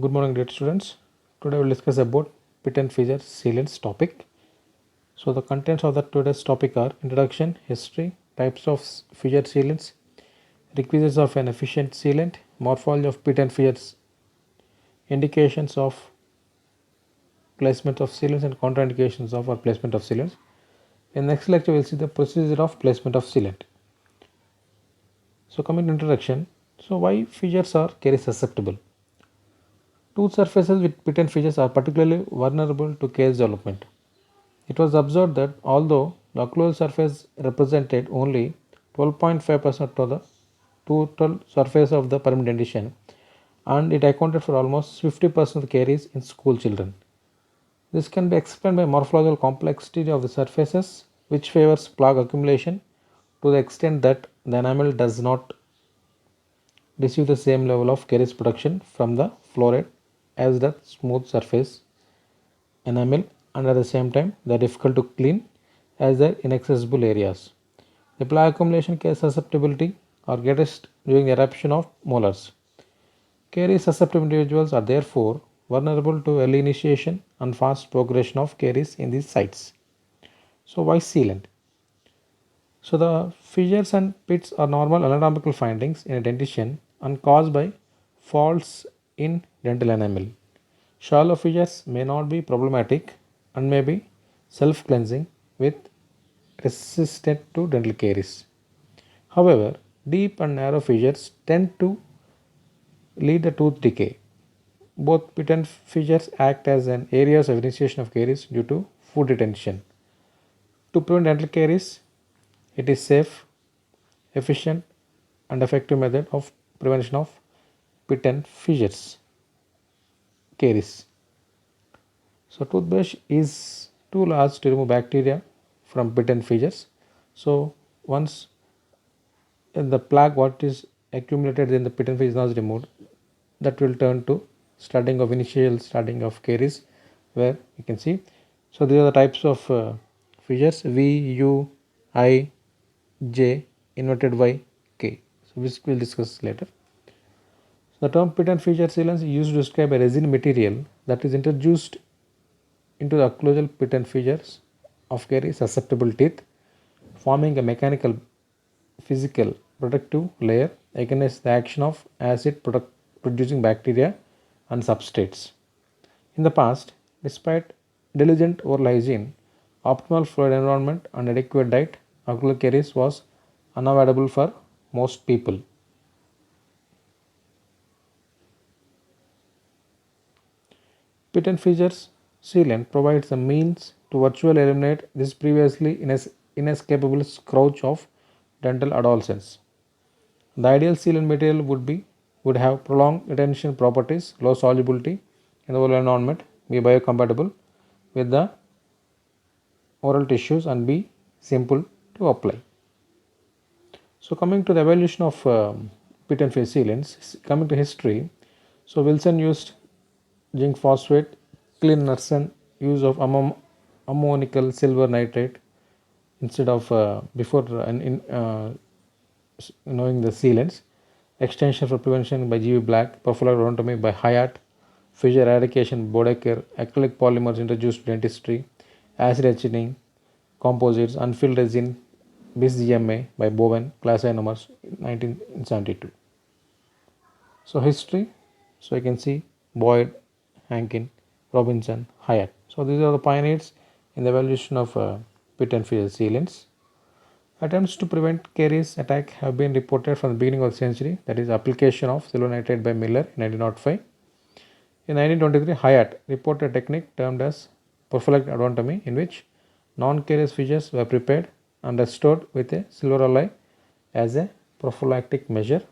Good morning, dear students. Today we'll discuss about pit and fissure sealants topic. So the contents of the today's topic are introduction, history, types of fissure sealants, requisites of an efficient sealant, morphology of pit and fissures, indications of placement of sealants and contraindications of or placement of sealants. In next lecture we'll see the procedure of placement of sealant. So coming to introduction, so why fissures are carry susceptible? Tooth surfaces with pit and fissures are particularly vulnerable to case development. It was observed that although the occlusal surface represented only 12.5% of the total surface of the permanent dentition, and it accounted for almost 50% of the caries in school children. This can be explained by morphological complexity of the surfaces, which favors plaque accumulation to the extent that the enamel does not receive the same level of caries production from the fluoride as the smooth surface enamel, and at the same time they are difficult to clean as their inaccessible areas. The plaque accumulation case susceptibility are greatest during the eruption of molars. Caries susceptible individuals are therefore vulnerable to early initiation and fast progression of caries in these sites. So why sealant? So the fissures and pits are normal anatomical findings in a dentition and caused by faults in dental enamel. Shallow fissures may not be problematic and may be self-cleansing with resistant to dental caries. However, deep and narrow fissures tend to lead to tooth decay. Both pit and fissures act as an areas of initiation of caries due to food retention. To prevent dental caries, it is safe, efficient, and effective method of prevention of pit and fissures caries. So toothbrush is too large to remove bacteria from pit and fissures. So once the plaque what is accumulated in the pit and fissure is removed, that will turn to starting of initial starting of caries, where you can see. So these are the types of fissures: V, U, I, J, inverted Y, K. So this we'll discuss later. The term pit and fissure sealants is used to describe a resin material that is introduced into the occlusal pit and fissures of caries susceptible teeth, forming a mechanical physical protective layer against the action of acid producing bacteria and substrates. In the past, despite diligent oral hygiene, optimal fluid environment, and adequate diet, ocular caries was unavoidable for most people. Pit and fissures sealant provides a means to virtually eliminate this previously inescapable scourge of dental adolescents. The ideal sealant material would have prolonged retention properties, low solubility in the oral environment, be biocompatible with the oral tissues, and be simple to apply. So coming to the evolution of pit and face sealants, coming to history, so Wilson used zinc phosphate, Clean Nursen use of ammonical silver nitrate instead of before knowing the sealants, extension for prevention by G.V. Black, prophylactic odontomy by Hyatt, fissure eradication Bodecker, acrylic polymers introduced to dentistry, acid etching, composites, unfilled resin, BIS GMA by Bowen, class I numbers 1972. So history, so you can see Boyd, Hankin, Robinson, Hyatt. So these are the pioneers in the evolution of pit and fissure sealants. Attempts to prevent caries attack have been reported from the beginning of the century, that is application of silver nitrate by Miller in 1905. In 1923, Hyatt reported a technique termed as prophylactic odontomy, in which non-carious fissures were prepared and restored with a silver alloy as a prophylactic measure.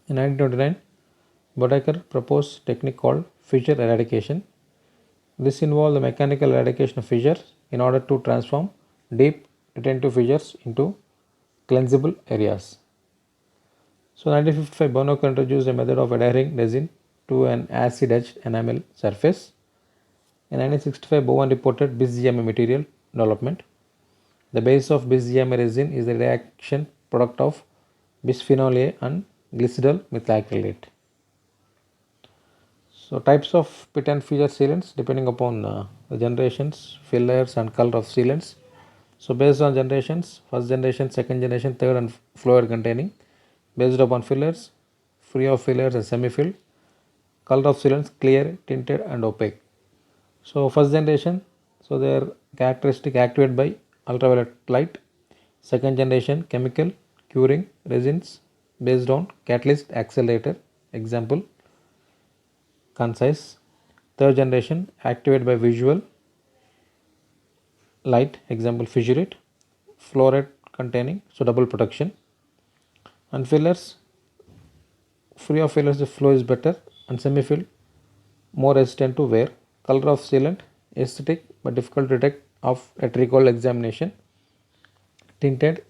In 1929, Bodecker proposed a technique called fissure eradication. This involved the mechanical eradication of fissures in order to transform deep retentive fissures into cleansable areas. So 1955, Bonock introduced a method of adhering resin to an acid-etched enamel surface. In 1965, Bowen reported BIS-GMA material development. The base of BIS-GMA resin is the reaction product of bisphenol A and glycidyl methacrylate. So types of pit and fissure sealants depending upon the generations, fillers and color of sealants. So based on generations, first generation, second generation, third and fluid containing. Based upon fillers, free of fillers and semi-filled. Color of sealants, clear, tinted and opaque. So first generation, so their characteristic activated by ultraviolet light. Second generation, chemical, curing, resins based on catalyst accelerator. Example, concise. Third generation, activated by visual light. Example, fissurate. Fluoride containing, so double protection. And fillers, free of fillers the flow is better and semi-filled more resistant to wear. Color of sealant, aesthetic but difficult to detect of at recall examination. Tinted,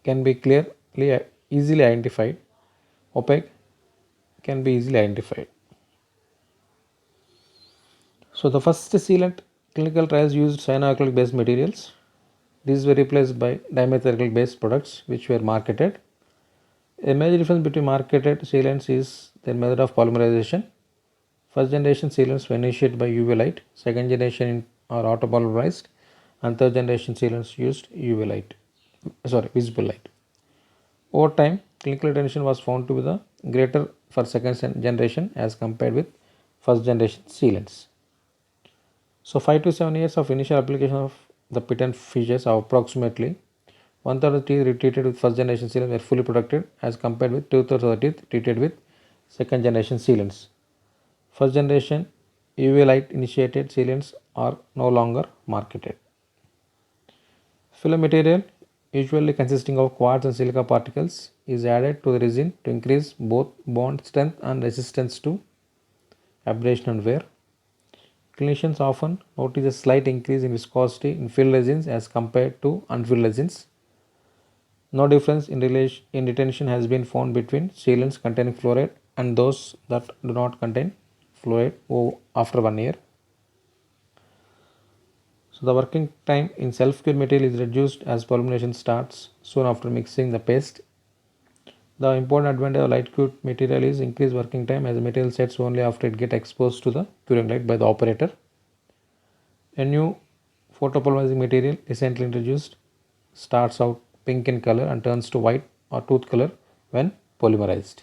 can be clearly easily identified. Opaque, can be easily identified. So the first sealant clinical trials used cyanoacrylic based materials. These were replaced by dimethyl based products which were marketed. A major difference between marketed sealants is their method of polymerization. First generation sealants were initiated by UV light, second generation are autopolymerized, and third generation sealants used visible light. Over time, clinical retention was found to be the greater for second generation as compared with first generation sealants. So 5 to 7 years of initial application of the pit and fissures are approximately one third of the teeth treated with first generation sealants were fully protected as compared with two-thirds of the teeth treated with second generation sealants. First generation UV light initiated sealants are no longer marketed. Filler material, usually consisting of quartz and silica particles, is added to the resin to increase both bond strength and resistance to abrasion and wear. Clinicians often notice a slight increase in viscosity in filled resins as compared to unfilled resins. No difference in retention has been found between sealants containing fluoride and those that do not contain fluoride after 1 year. So the working time in self-cure material is reduced as polymerization starts soon after mixing the paste. The important advantage of light cured material is increased working time as the material sets only after it gets exposed to the curing light by the operator. A new photopolymerizing material recently introduced starts out pink in color and turns to white or tooth color when polymerized.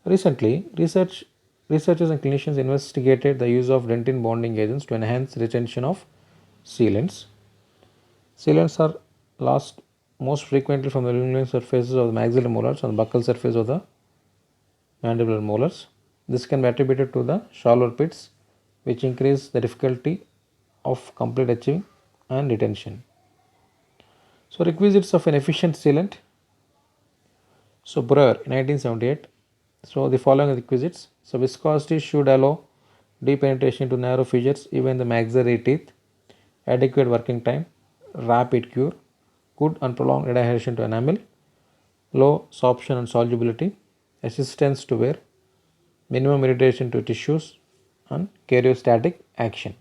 Recently, researchers and clinicians investigated the use of dentin bonding agents to enhance retention of sealants. Sealants are lost most frequently from the luminous surfaces of the maxillary molars and the buccal surface of the mandibular molars. This can be attributed to the shallower pits, which increase the difficulty of complete etching and retention. So, requisites of an efficient sealant. So, Breuer in 1978. So, the following requisites. So, viscosity should allow deep penetration into narrow fissures, even the maxillary teeth. Adequate working time, rapid cure, good and prolonged adhesion to enamel, low sorption and solubility, resistance to wear, minimum irritation to tissues, and karyostatic action.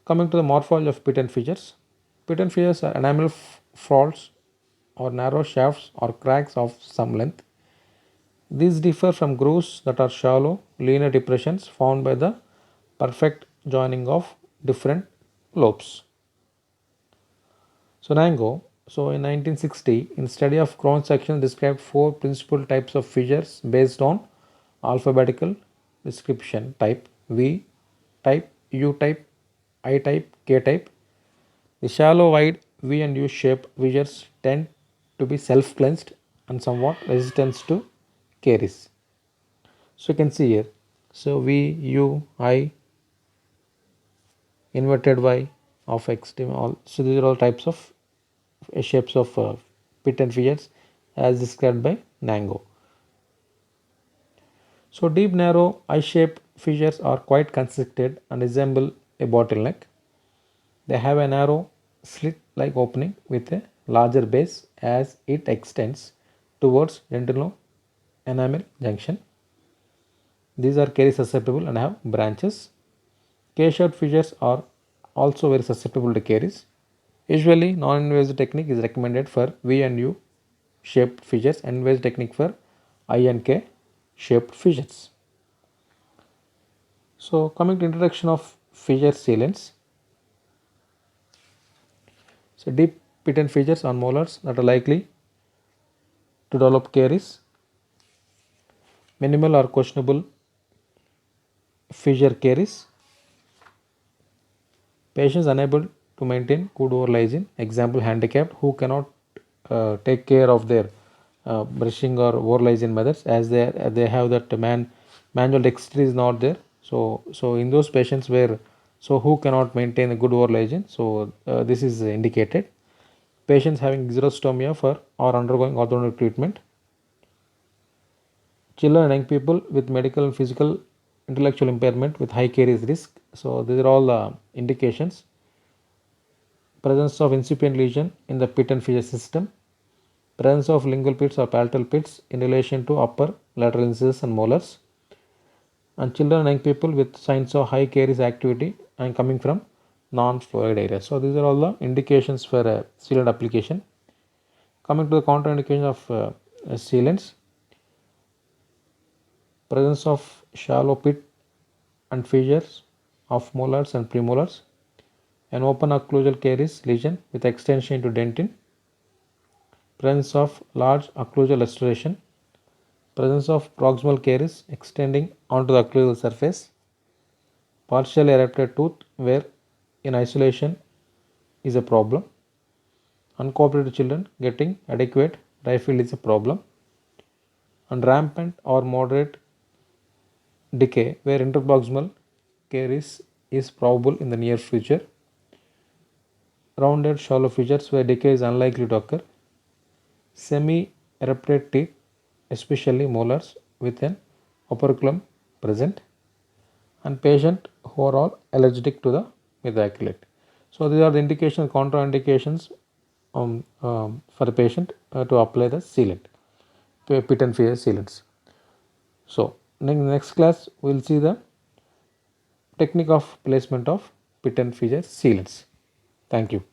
Coming to the morphology of pit and fissures. Pit and fissures are enamel faults or narrow shafts or cracks of some length. These differ from grooves that are shallow, linear depressions found by the perfect joining of different lobes. So Nango, so in 1960, in study of crown section described 4 principal types of fissures based on alphabetical description type V type, U type, I type, K type. The shallow wide V and U shape fissures tend to be self-cleansed and somewhat resistant to caries. So you can see here, so V, U, I, inverted Y of extreme, all. So these are all types of shapes of pit and fissures as described by Nango. So deep narrow I-shaped fissures are quite constricted and resemble a bottleneck. They have a narrow slit like opening with a larger base as it extends towards dentinal enamel junction. These are caries susceptible and have branches. K-shaped fissures are also very susceptible to caries. Usually, non-invasive technique is recommended for V and U shaped fissures and invasive technique for I and K. shaped fissures. So coming to introduction of fissure sealants. So deep patent fissures on molars that are likely to develop caries. Minimal or questionable fissure caries. Patients unable to maintain good oral hygiene, example handicapped who cannot take care of their brushing or oral hygiene methods as they have that manual dexterity is not there. So in those patients where who cannot maintain a good oral hygiene, so this is indicated. Patients having xerostomia for or undergoing orthodontic treatment. Children and young people with medical and physical intellectual impairment with high caries risk. So these are all indications. Presence of incipient lesion in the pit and fissure system. Presence of lingual pits or palatal pits in relation to upper lateral incisors and molars. And children and young people with signs of high caries activity and coming from non-fluoride areas. So these are all the indications for sealant application. Coming to the contraindication of sealants. Presence of shallow pit and fissures of molars and premolars. An open occlusal caries lesion with extension into dentin. Presence of large occlusal restoration. Presence of proximal caries extending onto the occlusal surface. Partially erupted tooth where in isolation is a problem. Uncooperative children getting adequate dry field is a problem. And rampant or moderate decay where interproximal caries is probable in the near future. Rounded shallow fissures where decay is unlikely to occur. Semi-erupted teeth, especially molars with an operculum present, and patient who are all allergic to the methacrylate. So these are the indications, contraindications for the patient to apply the sealant, pit and fissure sealants. So next class we will see the technique of placement of pit and fissure sealants. Thank you.